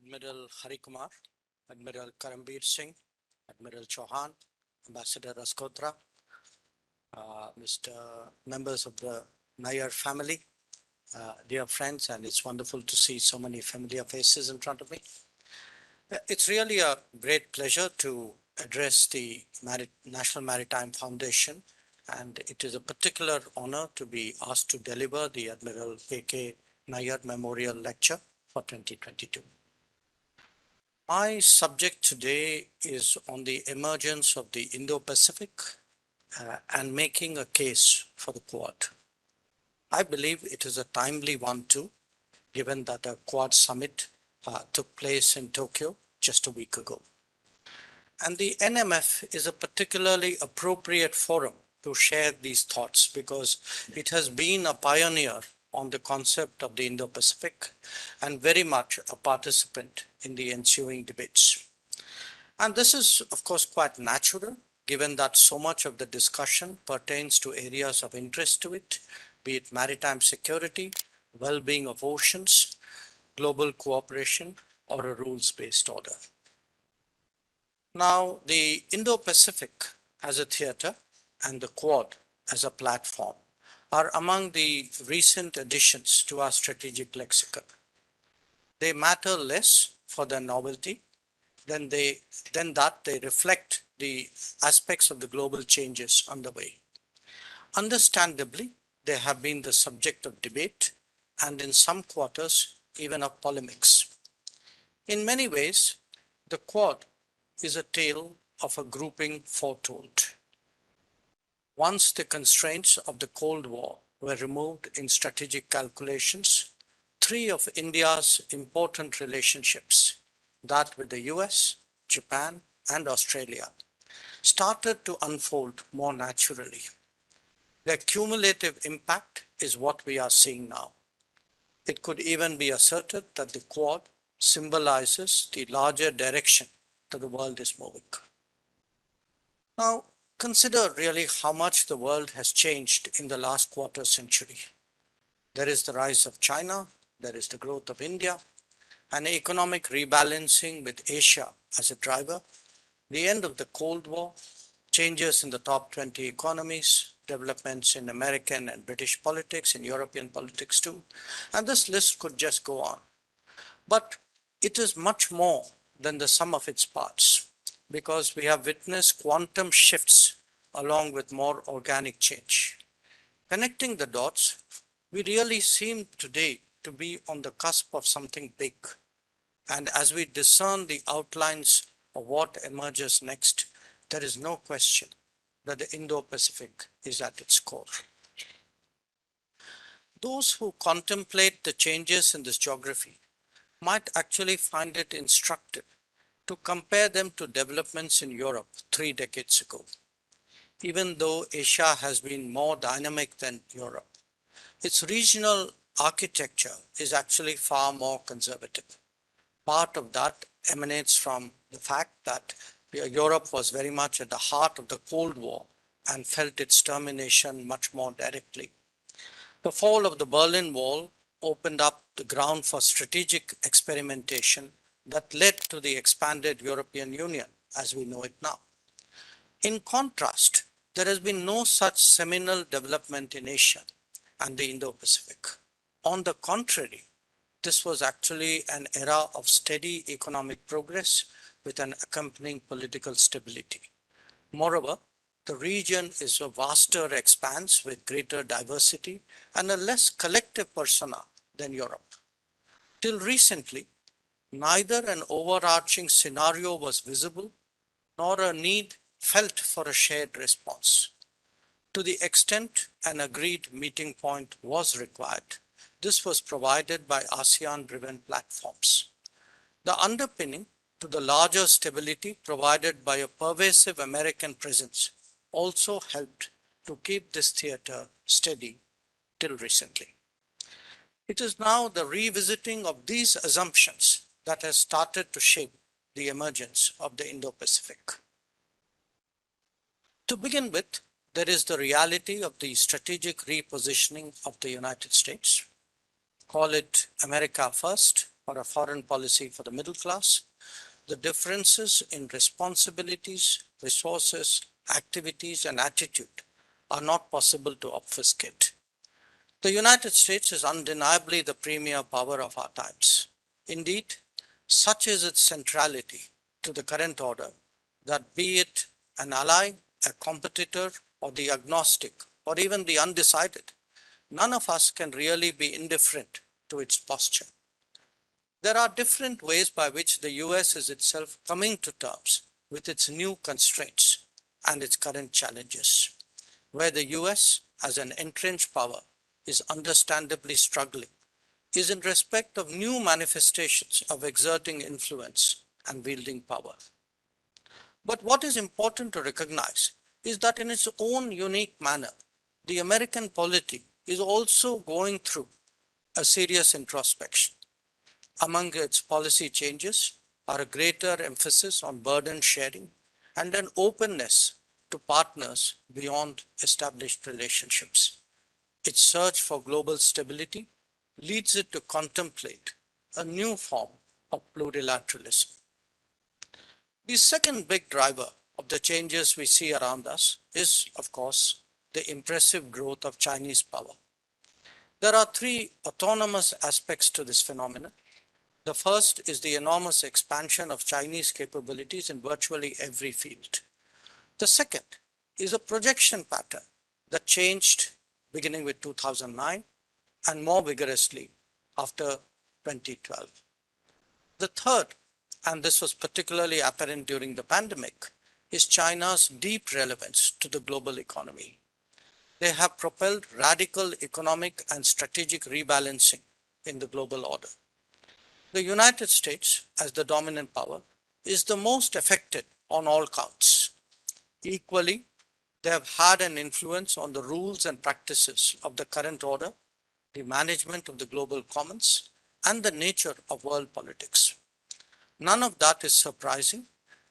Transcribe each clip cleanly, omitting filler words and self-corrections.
Admiral Hari Kumar, Admiral Karambir Singh, Admiral Chauhan, Ambassador Raskotra, Mr. members of the Nayyar family, dear friends, and it's wonderful to see so many familiar faces in front of me. It's really a great pleasure to address the National Maritime Foundation, and it is a particular honor to be asked to deliver the Admiral KK Nayyar Memorial Lecture for 2022. My subject today is on the emergence of the Indo-Pacific and making a case for the Quad. I believe it is a timely one too, given that a Quad summit took place in Tokyo just a week ago. And the NMF is a particularly appropriate forum to share these thoughts because it has been a pioneer on the concept of the Indo-Pacific and very much a participant in the ensuing debates. And this is, of course, quite natural, given that so much of the discussion pertains to areas of interest to it, be it maritime security, well-being of oceans, global cooperation, or a rules-based order. Now, the Indo-Pacific as a theater and the Quad as a platform are among the recent additions to our strategic lexicon. They matter less for their novelty than that they reflect the aspects of the global changes underway. Understandably, they have been the subject of debate and in some quarters, even of polemics. In many ways, the Quad is a tale of a grouping foretold. Once the constraints of the Cold War were removed in strategic calculations, three of India's important relationships, that with the US, Japan, and Australia, started to unfold more naturally. Their cumulative impact is what we are seeing now. It could even be asserted that the Quad symbolizes the larger direction that the world is moving. Now, consider really how much the world has changed in the last quarter century. There is the rise of China, there is the growth of India, an economic rebalancing with Asia as a driver, the end of the Cold War, changes in the top 20 economies, developments in American and British politics, in European politics too, and this list could just go on. But it is much more than the sum of its parts, because we have witnessed quantum shifts along with more organic change. Connecting the dots, we really seem today to be on the cusp of something big. And as we discern the outlines of what emerges next, there is no question that the Indo-Pacific is at its core. Those who contemplate the changes in this geography might actually find it instructive to compare them to developments in Europe 3 decades ago. Even though Asia has been more dynamic than Europe, its regional architecture is actually far more conservative. Part of that emanates from the fact that Europe was very much at the heart of the Cold War and felt its termination much more directly. The fall of the Berlin Wall opened up the ground for strategic experimentation that led to the expanded European Union as we know it now. In contrast, there has been no such seminal development in Asia and the Indo-Pacific. On the contrary, this was actually an era of steady economic progress with an accompanying political stability. Moreover, the region is a vaster expanse with greater diversity and a less collective persona than Europe. Till recently, neither an overarching scenario was visible nor a need felt for a shared response. To the extent an agreed meeting point was required, this was provided by ASEAN-driven platforms. The underpinning to the larger stability provided by a pervasive American presence also helped to keep this theater steady till recently. It is now the revisiting of these assumptions that has started to shape the emergence of the Indo-Pacific. To begin with, there is the reality of the strategic repositioning of the United States. Call it America first, or a foreign policy for the middle class, the differences in responsibilities, resources, activities, and attitude are not possible to obfuscate. The United States is undeniably the premier power of our times. Indeed, such is its centrality to the current order that be it an ally, a competitor, or the agnostic, or even the undecided, none of us can really be indifferent to its posture. There are different ways by which the US is itself coming to terms with its new constraints and its current challenges, where the US, as an entrenched power, is understandably struggling, is in respect of new manifestations of exerting influence and wielding power. But what is important to recognize is that in its own unique manner, the American polity is also going through a serious introspection. Among its policy changes are a greater emphasis on burden sharing and an openness to partners beyond established relationships. Its search for global stability leads it to contemplate a new form of plurilateralism. The second big driver of the changes we see around us is, of course, the impressive growth of Chinese power. There are three autonomous aspects to this phenomenon. The first is the enormous expansion of Chinese capabilities in virtually every field. The second is a projection pattern that changed beginning with 2009 and more vigorously after 2012. The third, and this was particularly apparent during the pandemic, is China's deep relevance to the global economy. They have propelled radical economic and strategic rebalancing in the global order. The United States, as the dominant power, is the most affected on all counts. Equally, they have had an influence on the rules and practices of the current order, the management of the global commons, and the nature of world politics. None of that is surprising,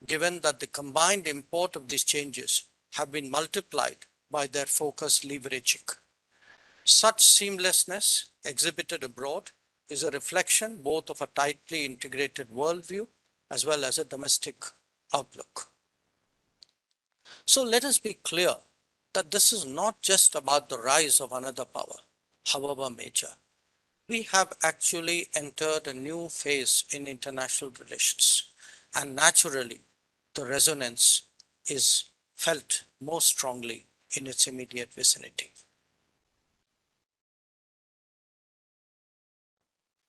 given that the combined import of these changes have been multiplied by their focused leveraging. Such seamlessness exhibited abroad is a reflection both of a tightly integrated worldview as well as a domestic outlook. So let us be clear that this is not just about the rise of another power, however major. We have actually entered a new phase in international relations, and naturally, the resonance is felt most strongly in its immediate vicinity.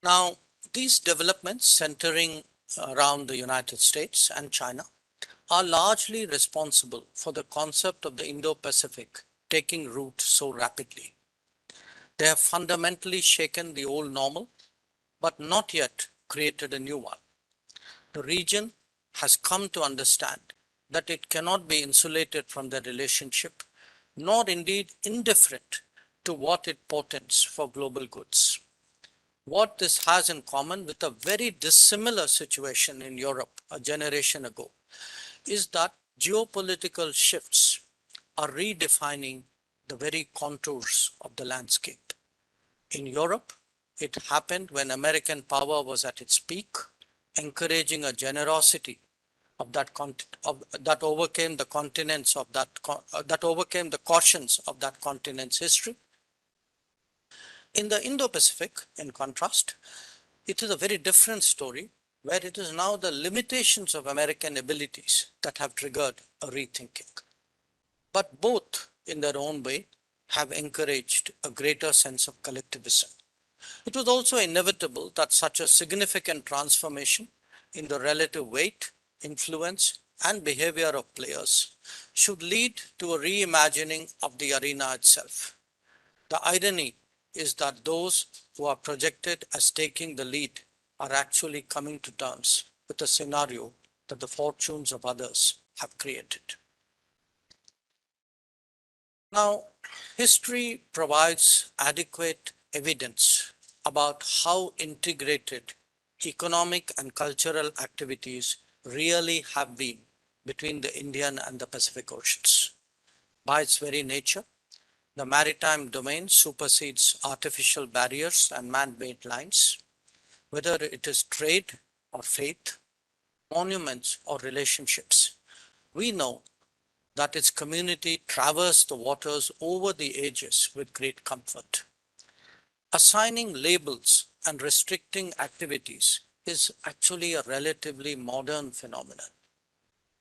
Now, these developments centering around the United States and China are largely responsible for the concept of the Indo-Pacific taking root so rapidly. They have fundamentally shaken the old normal, but not yet created a new one. The region has come to understand that it cannot be insulated from the relationship, nor indeed indifferent to what it portends for global goods. What this has in common with a very dissimilar situation in Europe a generation ago is that geopolitical shifts are redefining the very contours of the landscape. In Europe, it happened when American power was at its peak, encouraging a generosity of that overcame the continents of that overcame the cautions of that continent's history. In the Indo-Pacific, in contrast, it is a very different story where it is now the limitations of American abilities that have triggered a rethinking. But both, in their own way, have encouraged a greater sense of collectivism. It was also inevitable that such a significant transformation in the relative weight, influence, and behavior of players should lead to a reimagining of the arena itself. The irony is that those who are projected as taking the lead are actually coming to terms with a scenario that the fortunes of others have created. Now, history provides adequate evidence about how integrated economic and cultural activities really have been between the Indian and the Pacific Oceans. By its very nature, the maritime domain supersedes artificial barriers and man-made lines. whether it is trade or faith, monuments or relationships. We know that its community traversed the waters over the ages with great comfort. Assigning labels and restricting activities is actually a relatively modern phenomenon.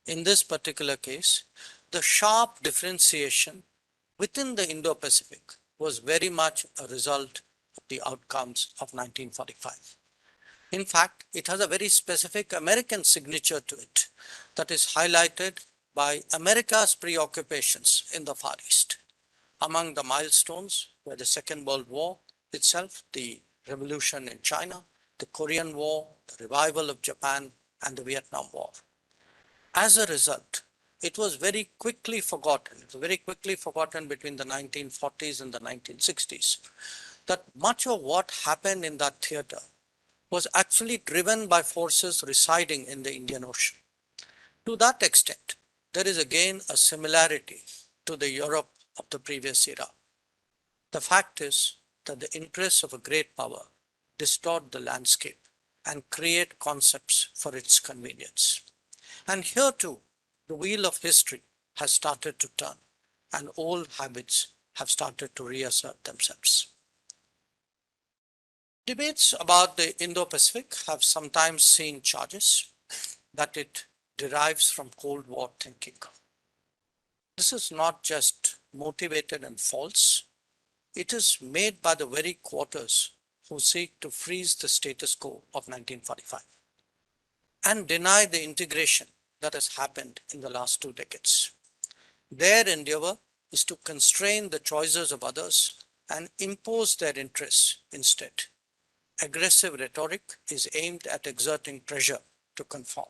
In this particular case, the sharp differentiation within the Indo-Pacific was very much a result of the outcomes of 1945. In fact, it has a very specific American signature to it that is highlighted by America's preoccupations in the Far East. Among the milestones were the Second World War itself, the revolution in China, the Korean War, the revival of Japan, and the Vietnam War. As a result, it was very quickly forgotten. It was very quickly forgotten between the 1940s and the 1960s that much of what happened in that theater was actually driven by forces residing in the Indian Ocean. To that extent, there is again a similarity to the Europe of the previous era. The fact is that the interests of a great power distort the landscape and create concepts for its convenience. And here too, the wheel of history has started to turn and old habits have started to reassert themselves. Debates about the Indo-Pacific have sometimes seen charges that it derives from Cold War thinking. This is not just motivated and false. It is made by the very quarters who seek to freeze the status quo of 1945 and deny the integration that has happened in the last 2 decades. Their endeavor is to constrain the choices of others and impose their interests instead. Aggressive rhetoric is aimed at exerting pressure to conform.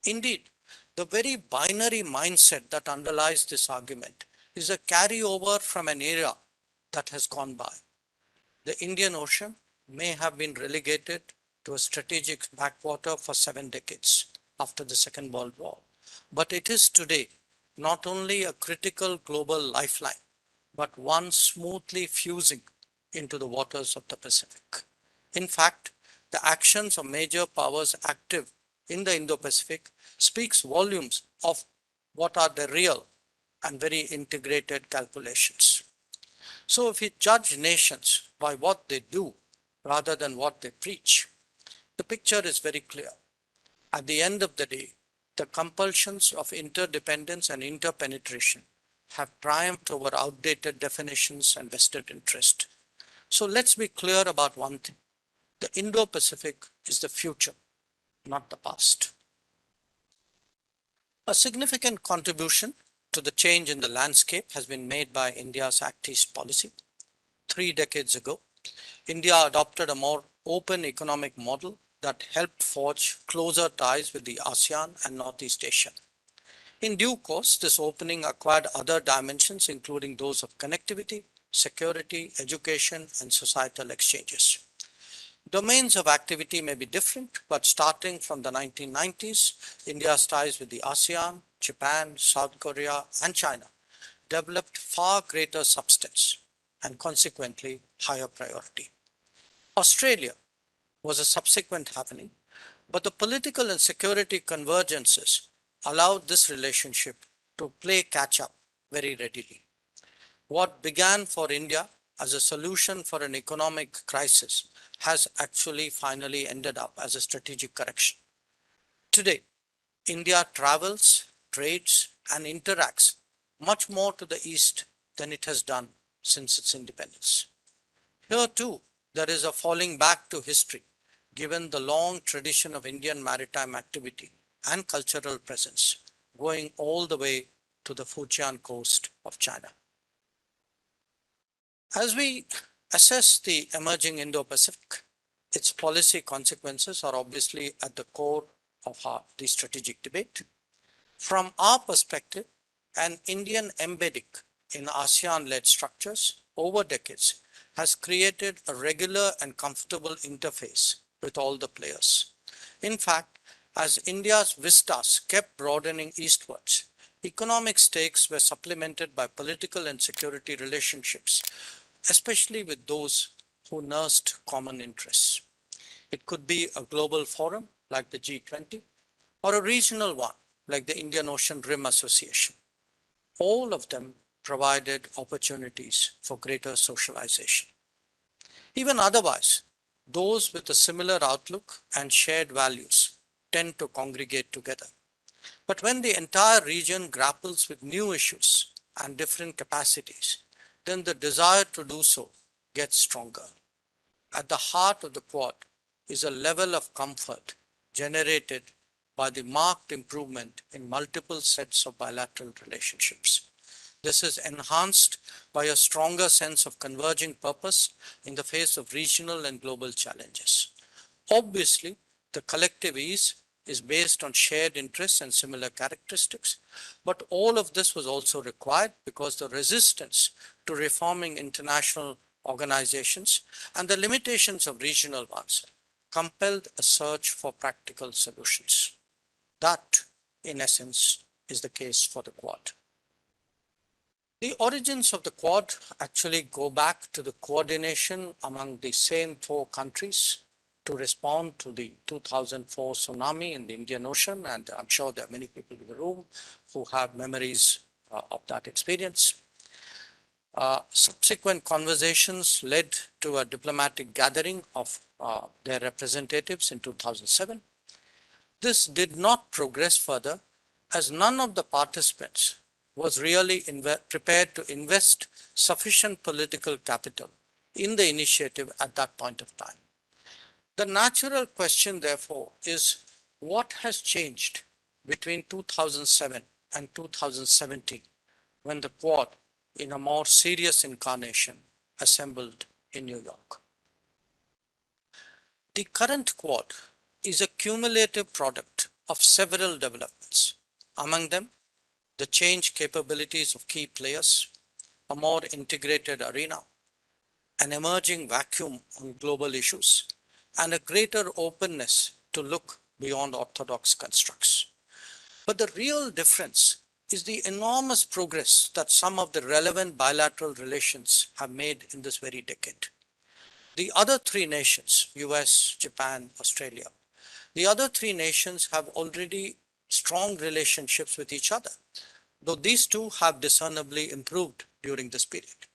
Indeed, the very binary mindset that underlies this argument is a carryover from an era that has gone by. The Indian Ocean may have been relegated to a strategic backwater for 7 decades after the Second World War, but it is today not only a critical global lifeline, but one smoothly fusing into the waters of the Pacific. In fact, the actions of major powers active in the Indo-Pacific speaks volumes of what are the real and very integrated calculations. So if we judge nations by what they do rather than what they preach, the picture is very clear. At the end of the day, the compulsions of interdependence and interpenetration have triumphed over outdated definitions and vested interest. So let's be clear about one thing. The Indo-Pacific is the future, not the past. A significant contribution to the change in the landscape has been made by India's Act East policy. 3 decades ago, India adopted a more open economic model that helped forge closer ties with the ASEAN and Northeast Asia. In due course, this opening acquired other dimensions, including those of connectivity, security, education, and societal exchanges. Domains of activity may be different, but starting from the 1990s, India's ties with the ASEAN, Japan, South Korea, and China developed far greater substance and consequently higher priority. Australia was a subsequent happening, but the political and security convergences allowed this relationship to play catch up very readily. What began for India as a solution for an economic crisis has actually finally ended up as a strategic correction. Today, India travels, trades, and interacts much more to the east than it has done since its independence. Here too, there is a falling back to history, given the long tradition of Indian maritime activity and cultural presence, going all the way to the Fujian coast of China. As we assess the emerging Indo-Pacific, its policy consequences are obviously at the core of the strategic debate. From our perspective, an Indian embedding in ASEAN-led structures over decades has created a regular and comfortable interface with all the players. In fact, as India's vistas kept broadening eastwards, economic stakes were supplemented by political and security relationships, especially with those who nursed common interests. It could be a global forum like the G20 or a regional one like the Indian Ocean Rim Association. All of them provided opportunities for greater socialization. Even otherwise, those with a similar outlook and shared values tend to congregate together. But when the entire region grapples with new issues and different capacities, then the desire to do so gets stronger. At the heart of the Quad is a level of comfort generated by the marked improvement in multiple sets of bilateral relationships. This is enhanced by a stronger sense of converging purpose in the face of regional and global challenges. Obviously, the collective ease is based on shared interests and similar characteristics, but all of this was also required because the resistance to reforming international organizations and the limitations of regional ones compelled a search for practical solutions. That, in essence, is the case for the Quad. The origins of the Quad actually go back to the coordination among the same four countries to respond to the 2004 tsunami in the Indian Ocean, and I'm sure there are many people in the room who have memories of that experience. Subsequent conversations led to a diplomatic gathering of their representatives in 2007. This did not progress further as none of the participants was really prepared to invest sufficient political capital in the initiative at that point of time. The natural question, therefore, is what has changed between 2007 and 2017 when the Quad, in a more serious incarnation, assembled in New York? The current Quad is a cumulative product of several developments. Among them, the change capabilities of key players, a more integrated arena, an emerging vacuum on global issues, and a greater openness to look beyond orthodox constructs. But the real difference is the enormous progress that some of the relevant bilateral relations have made in this very decade. The other three nations, US, Japan, Australia, the other three nations have already strong relationships with each other, though these two have discernibly improved during this period.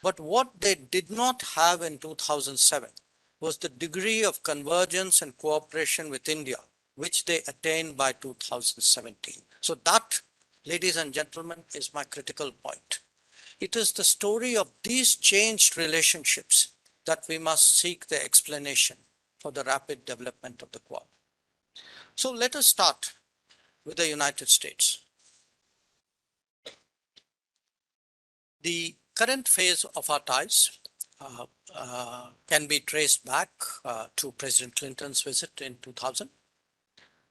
But what they did not have in 2007 was the degree of convergence and cooperation with India, which they attained by 2017. So that, ladies and gentlemen, is my critical point. It is the story of these changed relationships that we must seek the explanation for the rapid development of the Quad. So let us start with the United States. The current phase of our ties can be traced back to President Clinton's visit in 2000.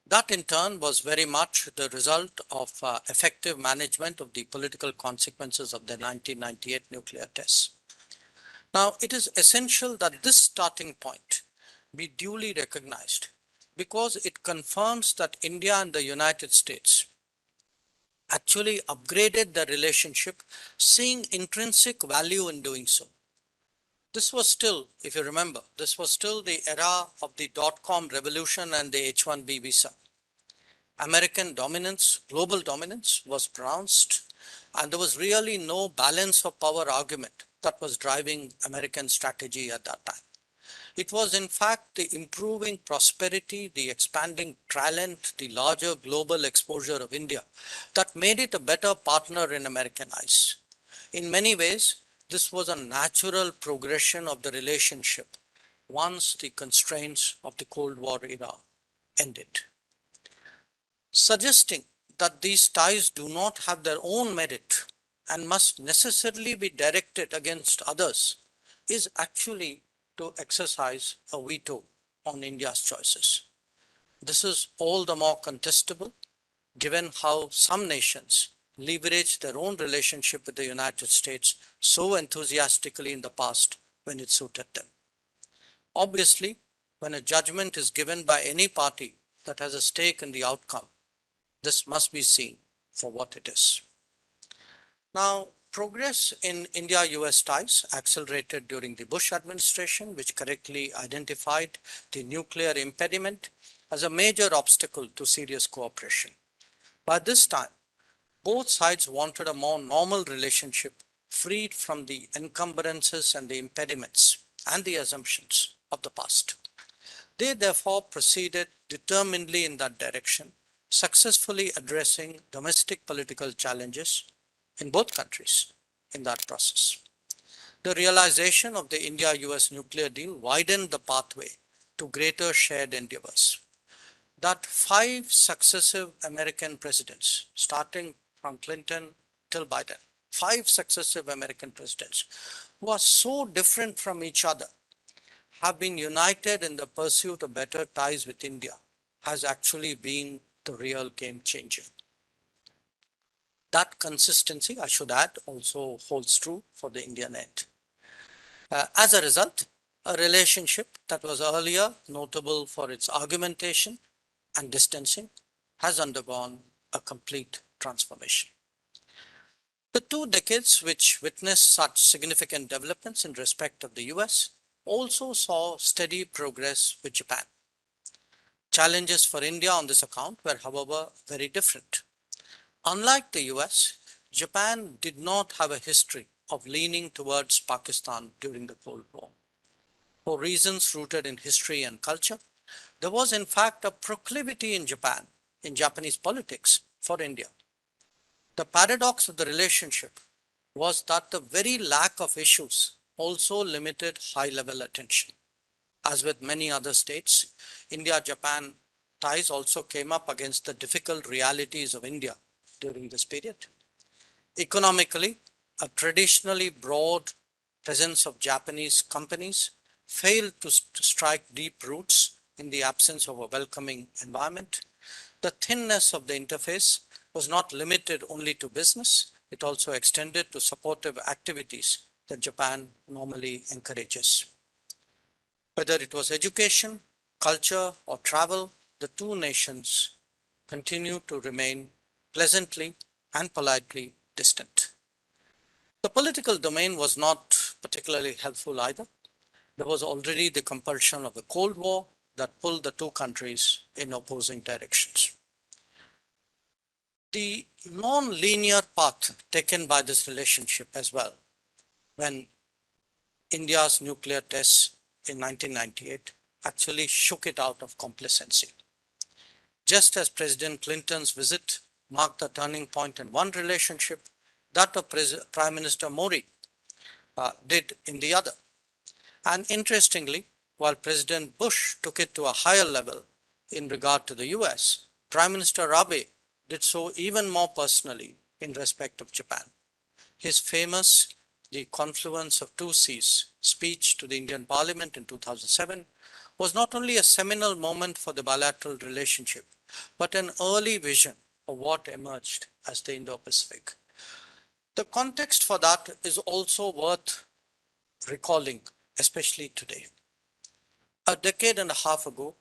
That in turn was very much the result of effective management of the political consequences of the 1998 nuclear tests. Now, it is essential that this starting point be duly recognized because it confirms that India and the United States actually upgraded the relationship, seeing intrinsic value in doing so. This was still, if you remember, this was still the era of the dot-com revolution and the H-1B visa. American dominance, global dominance was pronounced, and there was really no balance of power argument that was driving American strategy at that time. It was in fact the improving prosperity, the expanding talent, the larger global exposure of India that made it a better partner in American eyes. In many ways, this was a natural progression of the relationship once the constraints of the Cold War era ended. Suggesting that these ties do not have their own merit and must necessarily be directed against others is actually to exercise a veto on India's choices. This is all the more contestable given how some nations leveraged their own relationship with the United States so enthusiastically in the past when it suited them. Obviously, when a judgment is given by any party that has a stake in the outcome, this must be seen for what it is. Now, progress in India-US ties accelerated during the Bush administration, which correctly identified the nuclear impediment as a major obstacle to serious cooperation. By this time, both sides wanted a more normal relationship, freed from the encumbrances and the impediments and the assumptions of the past. They therefore proceeded determinedly in that direction, successfully addressing domestic political challenges in both countries in that process. The realization of the India-US nuclear deal widened the pathway to greater shared endeavors. That 5 successive American presidents, starting from Clinton till Biden, 5 successive American presidents who are so different from each other, have been united in the pursuit of better ties with India, has actually been the real game changer. That consistency, I should add, also holds true for the Indian end. As a result, a relationship that was earlier notable for its argumentation and distancing has undergone a complete transformation. The 2 decades which witnessed such significant developments in respect of the US also saw steady progress with Japan. Challenges for India on this account were, however, very different. Unlike the US, Japan did not have a history of leaning towards Pakistan during the Cold War. For reasons rooted in history and culture, there was in fact a proclivity in Japan, in Japanese politics, for India. The paradox of the relationship was that the very lack of issues also limited high-level attention. As with many other states, India-Japan ties also came up against the difficult realities of India during this period. Economically, a traditionally broad presence of Japanese companies failed to strike deep roots in the absence of a welcoming environment. The thinness of the interface was not limited only to business, it also extended to supportive activities that Japan normally encourages. Whether it was education, culture, or travel, the two nations continue to remain pleasantly and politely distant. The political domain was not particularly helpful either. There was already the compulsion of the Cold War that pulled the two countries in opposing directions. The non-linear path taken by this relationship as well, when India's nuclear tests in 1998 actually shook it out of complacency. Just as President Clinton's visit marked the turning point in one relationship, that of Prime Minister Modi did in the other. And interestingly, while President Bush took it to a higher level in regard to the US, Prime Minister Abe did so even more personally in respect of Japan. His famous "The Confluence of Two Seas" speech to the Indian Parliament in 2007 was not only a seminal moment for the bilateral relationship, but an early vision of what emerged as the Indo-Pacific. The context for that is also worth recalling, especially today. A decade and a half ago,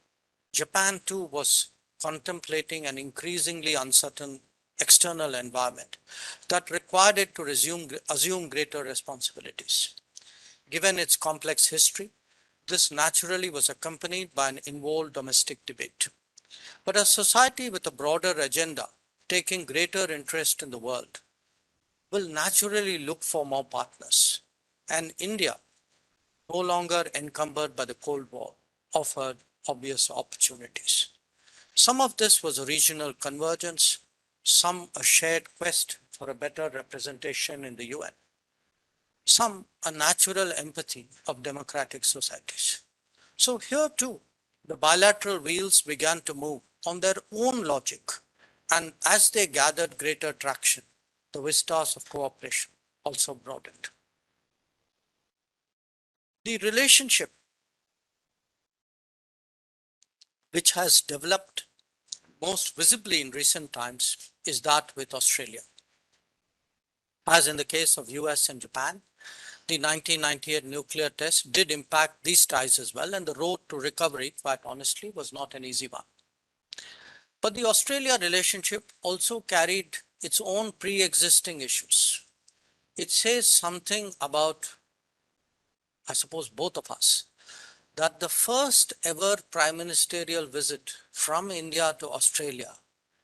Japan too was contemplating an increasingly uncertain external environment that required it to assume greater responsibilities. Given its complex history, this naturally was accompanied by an involved domestic debate. But a society with a broader agenda, taking greater interest in the world, will naturally look for more partners. And India, no longer encumbered by the Cold War, offered obvious opportunities. Some of this was regional convergence, some a shared quest for a better representation in the UN, some a natural empathy of democratic societies. So here too, the bilateral wheels began to move on their own logic, and as they gathered greater traction, the vistas of cooperation also broadened. The relationship which has developed most visibly in recent times is that with Australia. As in the case of US and Japan, the 1998 nuclear test did impact these ties as well, and the road to recovery, quite honestly, was not an easy one. But the Australia relationship also carried its own pre-existing issues. It says something about, I suppose, both of us, that the first ever prime ministerial visit from India to Australia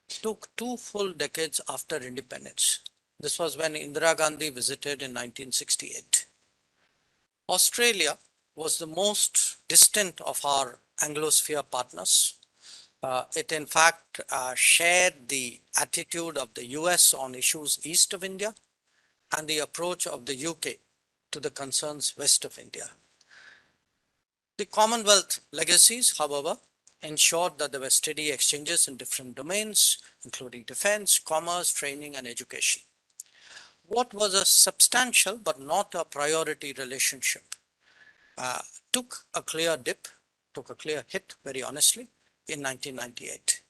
took 2 full decades after independence. This was when Indira Gandhi visited in 1968. Australia was the most distant of our Anglosphere partners. It in fact shared the attitude of the US on issues east of India and the approach of the UK to the concerns west of India. The Commonwealth legacies, however, ensured that there were steady exchanges in different domains, including defense, commerce, training, and education. What was a substantial but not a priority relationship uh, took a clear dip, took a clear hit, very honestly, in 1998.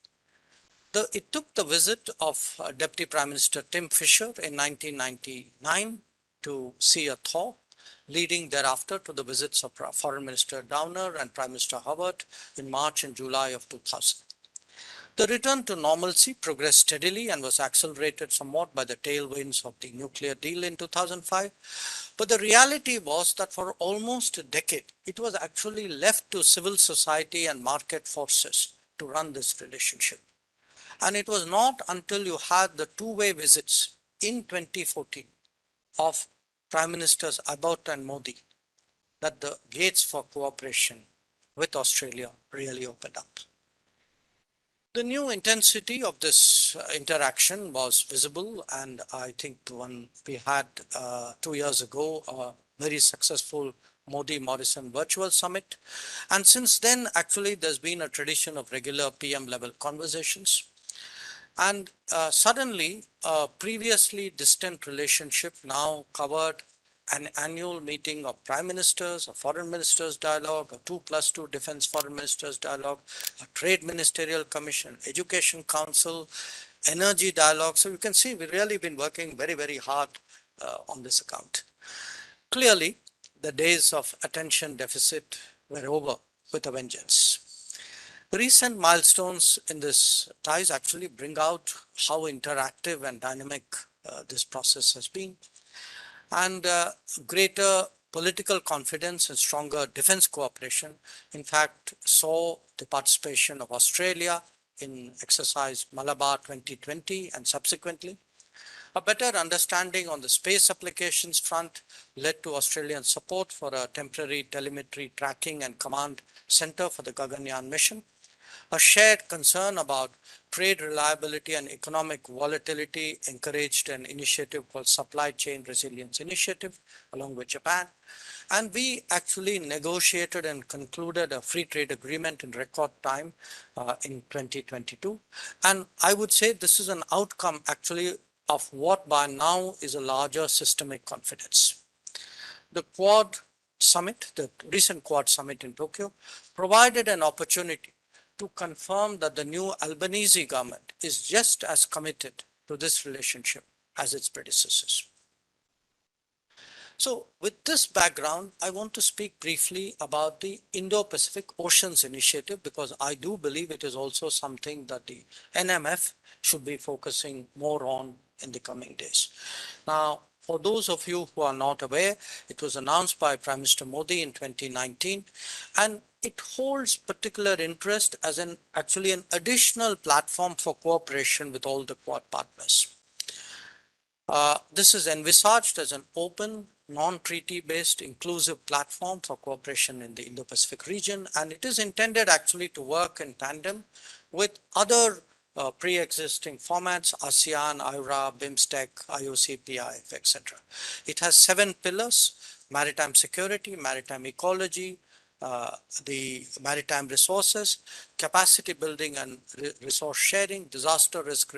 It took the visit of Deputy Prime Minister Tim Fisher in 1999 to see a thaw, leading thereafter to the visits of Foreign Minister Downer and Prime Minister Howard in March and July of 2000. The return to normalcy progressed steadily and was accelerated somewhat by the tailwinds of the nuclear deal in 2005. But the reality was that for almost a decade, it was actually left to civil society and market forces to run this relationship. And it was not until you had the two-way visits in 2014 of Prime Ministers Abbott and Modi that the gates for cooperation with Australia really opened up. The new intensity of this interaction was visible, and I think when we had 2 years ago a very successful Modi-Morrison virtual summit. And since then, actually, there's been a tradition of regular PM level conversations. And suddenly, a previously distant relationship now covered an annual meeting of prime ministers, a foreign ministers dialogue, a 2+2 defense foreign ministers dialogue, a trade ministerial commission, education council, energy dialogue. So you can see we've really been working very, very hard on this account. Clearly, the days of attention deficit were over with a vengeance. Recent milestones in this ties actually bring out how interactive and dynamic this process has been, and greater political confidence and stronger defense cooperation, in fact, saw the participation of Australia in exercise Malabar 2020 and subsequently. A better understanding on the space applications front led to Australian support for a temporary telemetry tracking and command center for the Gaganyaan mission. A shared concern about trade reliability and economic volatility encouraged an initiative called Supply Chain Resilience Initiative along with Japan. And we actually negotiated and concluded a free trade agreement in record time in 2022. And I would say this is an outcome actually of what by now is a larger systemic confidence. The Quad Summit, the recent Quad Summit in Tokyo, provided an opportunity to confirm that the new Albanese government is just as committed to this relationship as its predecessors. So with this background, I want to speak briefly about the Indo-Pacific Oceans Initiative, because I do believe it is also something that the NMF should be focusing more on in the coming days. Now, for those of you who are not aware, it was announced by Prime Minister Modi in 2019, and it holds particular interest as actually an additional platform for cooperation with all the Quad partners. This is envisaged as an open, non-treaty based inclusive platform for cooperation in the Indo-Pacific region, and it is intended actually to work in tandem with other pre-existing formats, ASEAN, IRA, BIMSTEC, IOC, PIF, etc. It has 7 pillars: maritime security, maritime ecology, the maritime resources, capacity building and resource sharing, disaster risk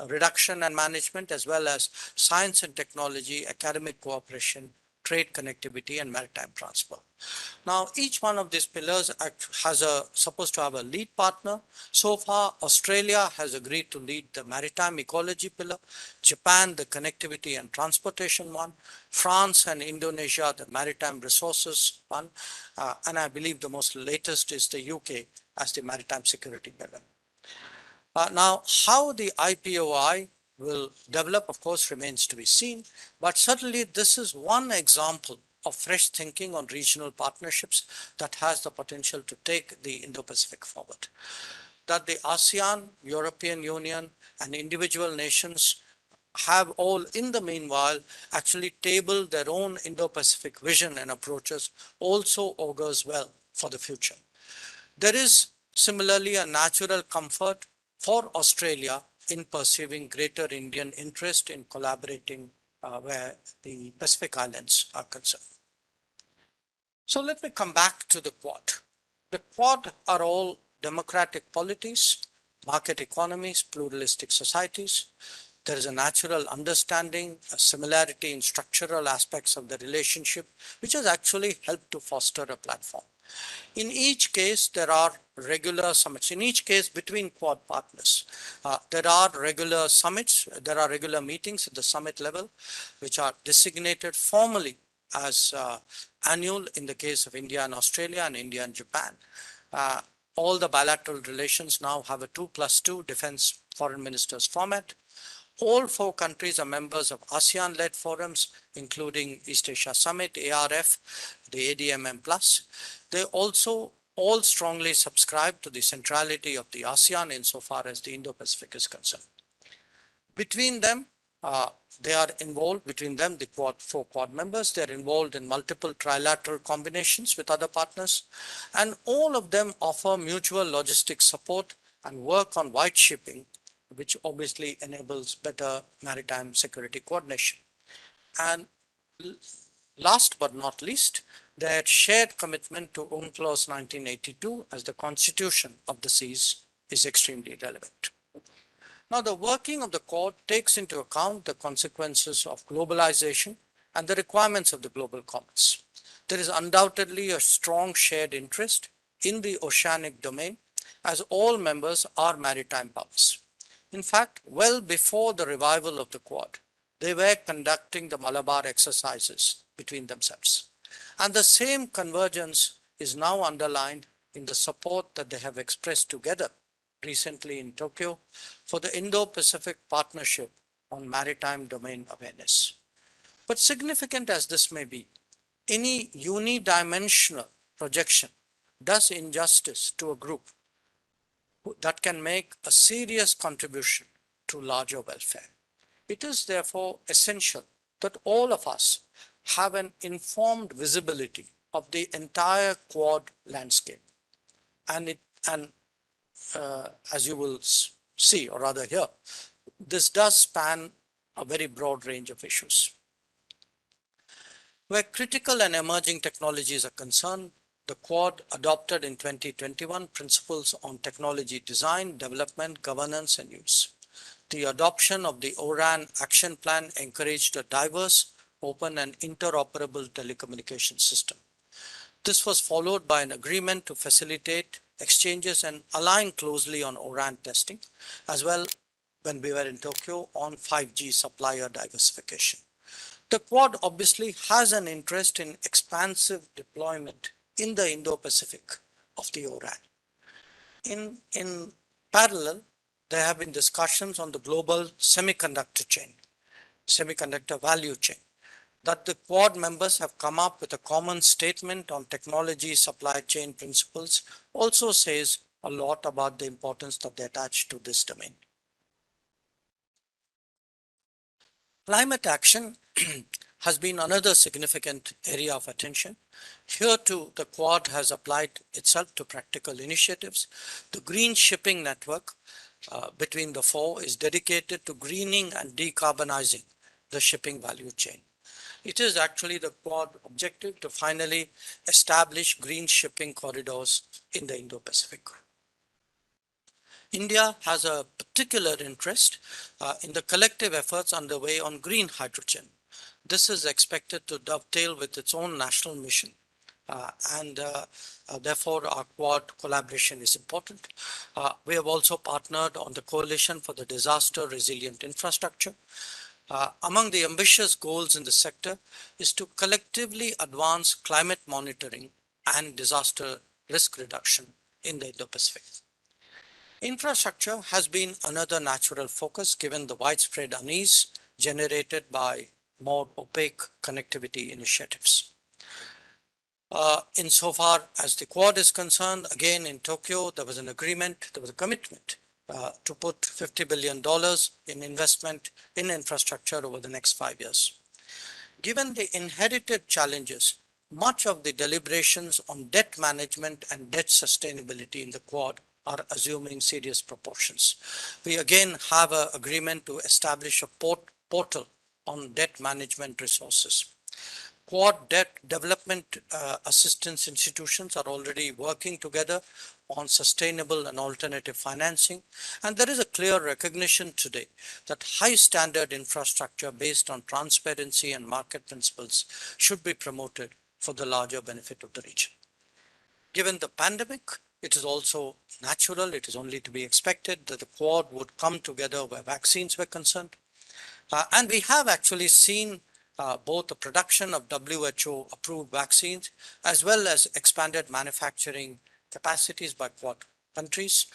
reduction and management, as well as science and technology, academic cooperation, trade connectivity, and maritime transport. Now, each one of these pillars has supposed to have a lead partner. So far, Australia has agreed to lead the maritime ecology pillar, Japan, the connectivity and transportation one, France and Indonesia, the maritime resources one, and I believe the most latest is the UK as the maritime security pillar. Now, how the IPOI will develop, of course, remains to be seen. But certainly this is one example of fresh thinking on regional partnerships that has the potential to take the Indo-Pacific forward. That the ASEAN, European Union, and individual nations have all, in the meanwhile, actually tabled their own Indo-Pacific vision and approaches also augurs well for the future. There is similarly a natural comfort for Australia in perceiving greater Indian interest in collaborating where the Pacific Islands are concerned. So let me come back to the Quad. The Quad are all democratic polities, market economies, pluralistic societies. There is a natural understanding, a similarity in structural aspects of the relationship, which has actually helped to foster a platform. In each case, there are regular summits. In each case, between Quad partners, there are regular summits, there are regular meetings at the summit level, which are designated formally as annual in the case of India and Australia and India and Japan. All the bilateral relations now have a 2+2 defense foreign ministers format. All 4 countries are members of ASEAN-led forums, including East Asia Summit, ARF, the ADMM+. They also all strongly subscribe to the centrality of the ASEAN insofar as the Indo-Pacific is concerned. Between them, they are involved, between them, the 4 Quad members, they're involved in multiple trilateral combinations with other partners, and all of them offer mutual logistics support and work on white shipping, which obviously enables better maritime security coordination. And last but not least, their shared commitment to UNCLOS 1982 as the constitution of the seas is extremely relevant. Now, the working of the Quad takes into account the consequences of globalization and the requirements of the global commons. There is undoubtedly a strong shared interest in the oceanic domain, as all members are maritime powers. In fact, well before the revival of the Quad, they were conducting the Malabar exercises between themselves. And the same convergence is now underlined in the support that they have expressed together recently in Tokyo for the Indo-Pacific Partnership on Maritime Domain Awareness. But significant as this may be, any unidimensional projection does injustice to a group that can make a serious contribution to larger welfare. It is therefore essential that all of us have an informed visibility of the entire Quad landscape. And as you will see, or rather hear, this does span a very broad range of issues. Where critical and emerging technologies are concerned, the Quad adopted in 2021 principles on technology design, development, governance, and use. The adoption of the ORAN action plan encouraged a diverse, open, and interoperable telecommunication system. This was followed by an agreement to facilitate exchanges and align closely on ORAN testing, as well when we were in Tokyo on 5G supplier diversification. The Quad obviously has an interest in expansive deployment in the Indo-Pacific of the ORAN. In parallel, there have been discussions on the global semiconductor chain, semiconductor value chain, that the Quad members have come up with a common statement on technology supply chain principles also says a lot about the importance that they attach to this domain. Climate action has been another significant area of attention. Here too, the Quad has applied itself to practical initiatives. The green shipping network between the 4 is dedicated to greening and decarbonizing the shipping value chain. It is actually the Quad objective to finally establish green shipping corridors in the Indo-Pacific. India has a particular interest in the collective efforts underway on green hydrogen. This is expected to dovetail with its own national mission. Therefore, our Quad collaboration is important. We have also partnered on the Coalition for the Disaster Resilient Infrastructure. Among the ambitious goals in the sector is to collectively advance climate monitoring and disaster risk reduction in the Indo-Pacific. Infrastructure has been another natural focus given the widespread unease generated by more opaque connectivity initiatives. Insofar as the Quad is concerned, again in Tokyo, there was an agreement, there was a commitment to put $50 billion in investment in infrastructure over the next 5 years. Given the inherited challenges, much of the deliberations on debt management and debt sustainability in the Quad are assuming serious proportions. We again have an agreement to establish a portal on debt management resources. Quad debt development assistance institutions are already working together on sustainable and alternative financing. And there is a clear recognition today that high standard infrastructure based on transparency and market principles should be promoted for the larger benefit of the region. Given the pandemic, it is also natural, it is only to be expected that the Quad would come together where vaccines were concerned. And we have actually seen both the production of WHO approved vaccines as well as expanded manufacturing capacities by Quad countries.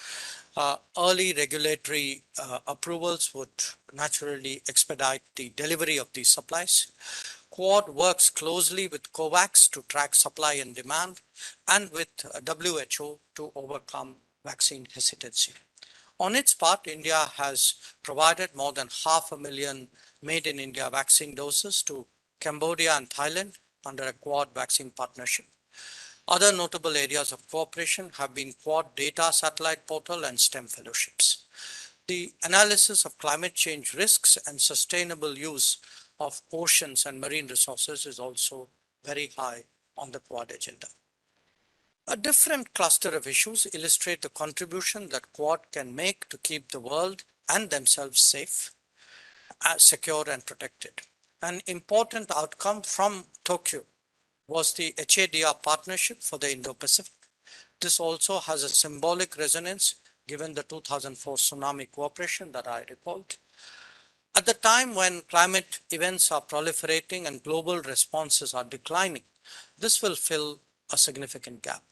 Early regulatory approvals would naturally expedite the delivery of these supplies. Quad works closely with COVAX to track supply and demand and with WHO to overcome vaccine hesitancy. On its part, India has provided more than 500,000 made in India vaccine doses to Cambodia and Thailand under a Quad vaccine partnership. Other notable areas of cooperation have been Quad data satellite portal and STEM fellowships. The analysis of climate change risks and sustainable use of oceans and marine resources is also very high on the Quad agenda. A different cluster of issues illustrate the contribution that Quad can make to keep the world and themselves safe, secure and protected. An important outcome from Tokyo was the HADR partnership for the Indo-Pacific. This also has a symbolic resonance given the 2004 tsunami cooperation that I recalled. At the time when climate events are proliferating and global responses are declining, this will fill a significant gap.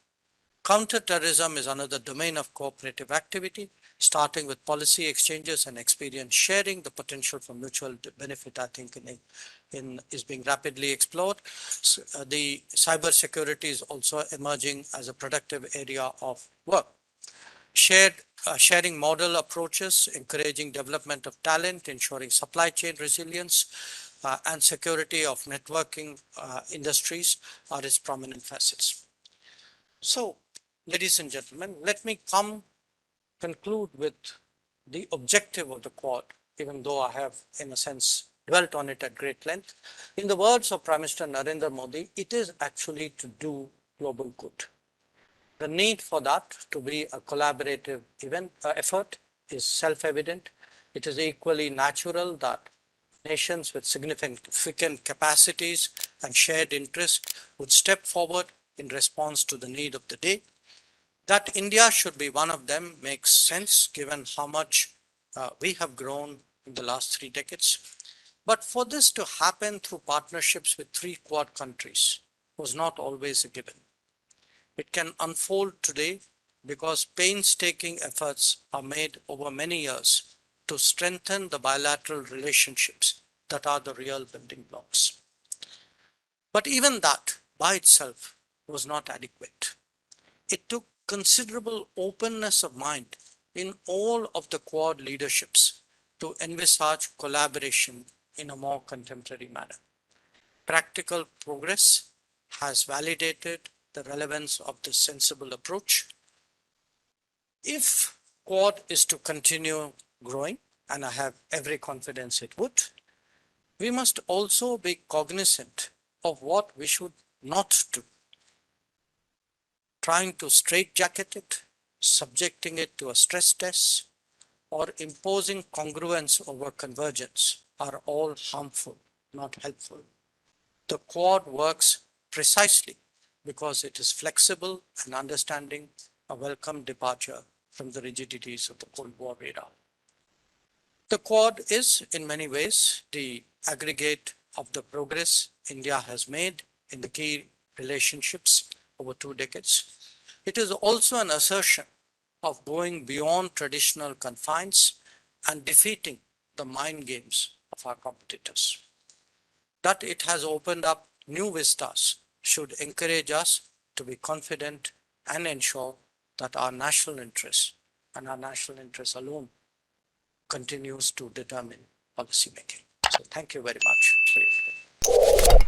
Counterterrorism is another domain of cooperative activity, starting with policy exchanges and experience sharing. The potential for mutual benefit, I think, is being rapidly explored. The cybersecurity is also emerging as a productive area of work. Sharing model approaches, encouraging development of talent, ensuring supply chain resilience, and security of networking industries are its prominent facets. So, ladies and gentlemen, let me conclude with the objective of the Quad, even though I have, in a sense, dwelt on it at great length. In the words of Prime Minister Narendra Modi, it is actually to do global good. The need for that to be a collaborative effort is self-evident. It is equally natural that nations with significant capacities and shared interests would step forward in response to the need of the day. That India should be one of them makes sense given how much we have grown in the last 3 decades. But for this to happen through partnerships with 3 Quad countries was not always a given. It can unfold today because painstaking efforts are made over many years to strengthen the bilateral relationships that are the real building blocks. But even that by itself was not adequate. It took considerable openness of mind in all of the Quad leaderships to envisage collaboration in a more contemporary manner. Practical progress has validated the relevance of this sensible approach. If Quad is to continue growing, and I have every confidence it would, we must also be cognizant of what we should not do. Trying to straitjacket it, subjecting it to a stress test, or imposing congruence over convergence are all harmful, not helpful. The Quad works precisely because it is flexible and understanding, a welcome departure from the rigidities of the Cold War era. The Quad is, in many ways, the aggregate of the progress India has made in the key relationships over 2 decades. It is also an assertion of going beyond traditional confines and defeating the mind games of our competitors. That it has opened up new vistas should encourage us to be confident and ensure that our national interests and our national interests alone continues to determine policy making. So thank you very much for your